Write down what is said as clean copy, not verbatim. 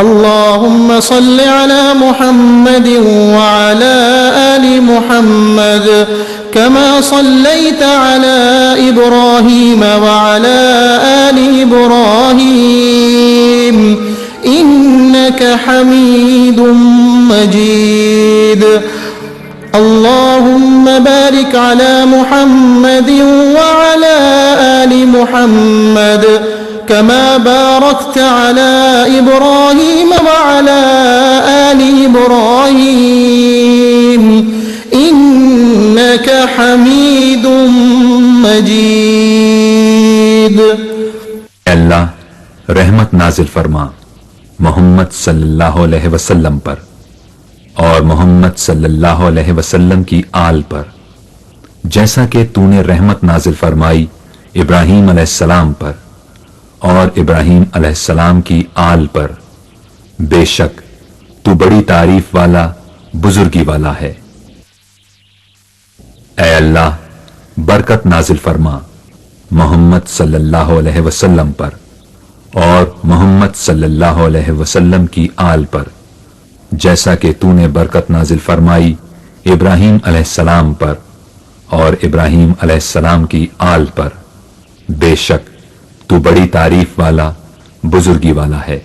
अल्लाहुम्मा सल्लि अला मुहम्मद व अला आलि मुहम्मद कमा सल्लैता अला इब्राहीम व अला आलि इब्राहीम इन्नका हमीदुम मजीद। अल्लाहुम्मा बारिक अला मुहम्मद व अला आलि मुहम्मद कमा बारकता अला इब्राहीम व अला आलि इब्राहीम इन्नका हमीदुम मजीद। अल्लाह रहमत नाजिल फरमा मोहम्मद सल्लल्लाहु अलैहि वसल्लम पर और मोहम्मद सल्लल्लाहु अलैहि वसल्लम की आल पर, जैसा कि तूने रहमत नाजिल फरमाई इब्राहीम अलैहिस्सलाम पर और इब्राहीम अलैहिस्सलाम की आल पर। बेशक तू बड़ी तारीफ वाला बुजुर्गी वाला है। ऐ अल्लाह बरकत नाजिल फरमा मोहम्मद सल्लल्लाहु अलैहि वसल्लम पर और मोहम्मद सल्लल्लाहु अलैहि वसल्लम की आल पर, जैसा कि तूने बरकत नाजिल फरमाई इब्राहीम अलैहिस्सलाम पर और इब्राहीम अलैहिस्सलाम की आल पर। बेशक तू बड़ी तारीफ वाला बुजुर्गी वाला है।